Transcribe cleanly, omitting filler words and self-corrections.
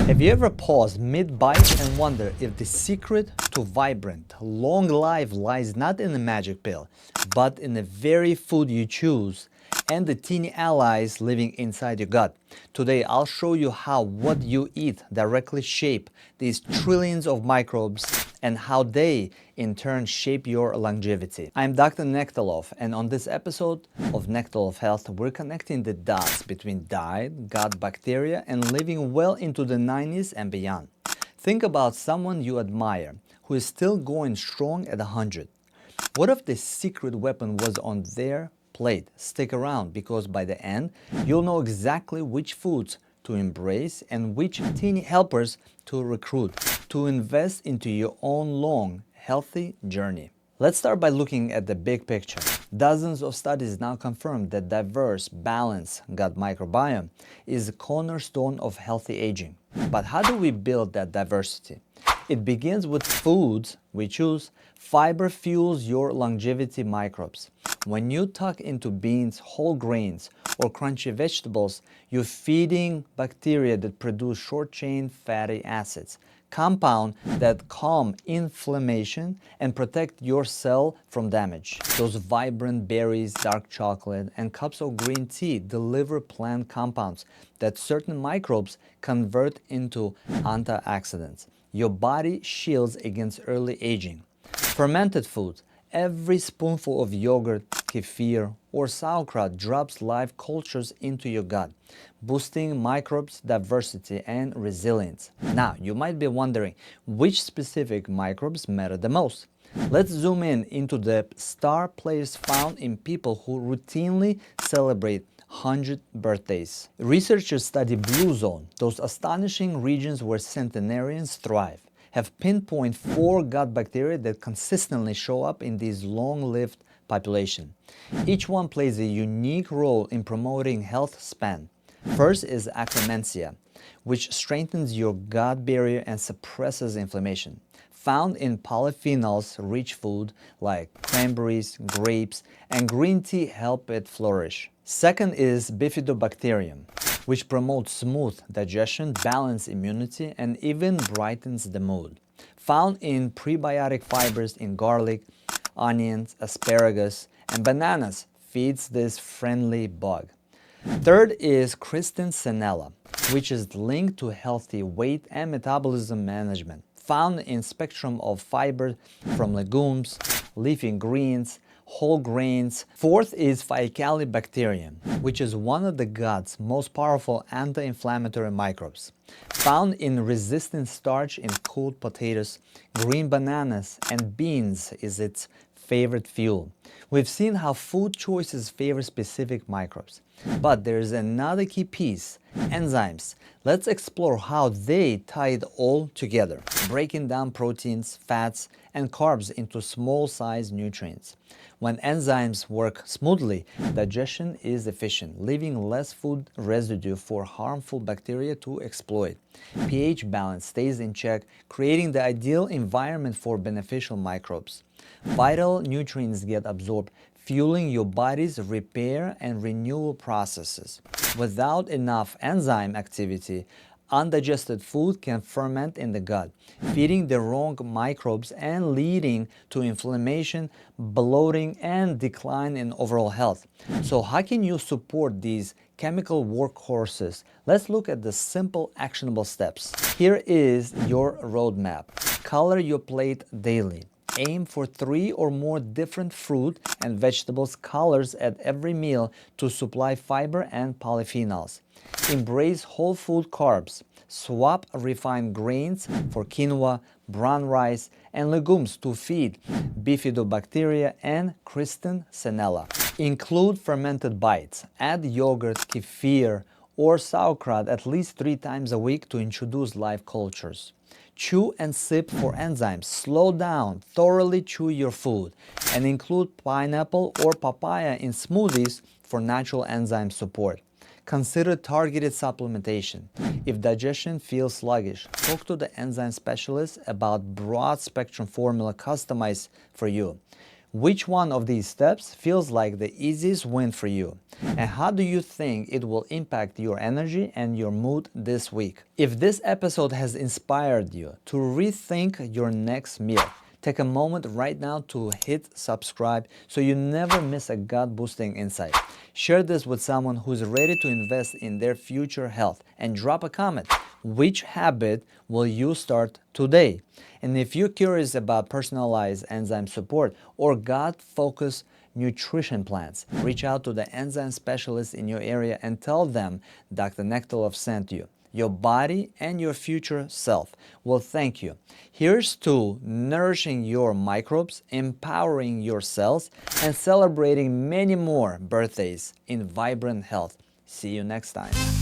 Have you ever paused mid-bite and wonder if the secret to vibrant, long life lies not in a magic pill, but in the very food you choose and the teeny allies living inside your gut? Today, I'll show you how what you eat directly shape these trillions of microbes and how they, in turn, shape your longevity. I'm Dr. Nektalov, and on this episode of Nektalov Health, we're connecting the dots between diet, gut bacteria, and living well into the 90s and beyond. Think about someone you admire who is still going strong at 100. What if the secret weapon was on their plate? Stick around, because by the end, you'll know exactly which foods to embrace and which teeny helpers to recruit to invest into your own long, healthy journey. Let's start by looking at the big picture. Dozens of studies now confirm that diverse, balanced gut microbiome is a cornerstone of healthy aging. But how do we build that diversity? It begins with foods we choose. Fiber fuels your longevity microbes. When you tuck into beans, whole grains, or crunchy vegetables, you're feeding bacteria that produce short-chain fatty acids, compounds that calm inflammation and protect your cell from damage. Those vibrant berries, dark chocolate, and cups of green tea deliver plant compounds that certain microbes convert into antioxidants. Your body shields against early aging. Fermented foods. Every spoonful of yogurt, kefir, or sauerkraut drops live cultures into your gut, boosting microbes diversity and resilience. Now, you might be wondering which specific microbes matter the most. Let's zoom in into the star players found in people who routinely celebrate 100 birthdays. Researchers study blue zone, those astonishing regions where centenarians thrive, have pinpointed 4 gut bacteria that consistently show up in these long-lived population. Each one plays a unique role in promoting health span. First is Akkermansia, which strengthens your gut barrier and suppresses inflammation. Found in polyphenols-rich food like cranberries, grapes, and green tea help it flourish. Second is Bifidobacterium, which promotes smooth digestion, balanced immunity, and even brightens the mood. Found in prebiotic fibers in garlic, onions, asparagus, and bananas, feeds this friendly bug. Third is Christensenella, which is linked to healthy weight and metabolism management. Found in spectrum of fiber from legumes, leafy greens, whole grains. Fourth is Faecalibacterium, which is one of the gut's most powerful anti-inflammatory microbes. Found in resistant starch in cooked potatoes, green bananas, and beans is its favorite fuel. We've seen how food choices favor specific microbes. But there's another key piece: enzymes. Let's explore how they tie it all together, breaking down proteins, fats, and carbs into small-sized nutrients. When enzymes work smoothly, digestion is efficient, leaving less food residue for harmful bacteria to exploit. pH balance stays in check, creating the ideal environment for beneficial microbes. Vital nutrients get absorbed, fueling your body's repair and renewal processes. Without enough enzyme activity, undigested food can ferment in the gut, feeding the wrong microbes and leading to inflammation, bloating, and decline in overall health. So how can you support these chemical workhorses? Let's look at the simple, actionable steps. Here is your roadmap. Color your plate daily. Aim for 3 or more different fruit and vegetables colors at every meal to supply fiber and polyphenols. Embrace whole food carbs. Swap refined grains for quinoa, brown rice, and legumes to feed Bifidobacteria and Christensenella. Include fermented bites. Add yogurt, kefir, or sauerkraut at least 3 times a week to introduce live cultures. Chew and sip for enzymes. Slow down, thoroughly chew your food, and include pineapple or papaya in smoothies for natural enzyme support. Consider targeted supplementation. If digestion feels sluggish, talk to the enzyme specialist about broad-spectrum formula customized for you. Which one of these steps feels like the easiest win for you? And how do you think it will impact your energy and your mood this week? If this episode has inspired you to rethink your next meal, take a moment right now to hit subscribe so you never miss a gut-boosting insight. Share this with someone who's ready to invest in their future health and drop a comment. Which habit will you start today? And if you're curious about personalized enzyme support or gut-focused nutrition plans, reach out to the enzyme specialist in your area and tell them Dr. Nektalov sent you. Your body and your future self will thank you. Here's to nourishing your microbes, empowering your cells, and celebrating many more birthdays in vibrant health. See you next time.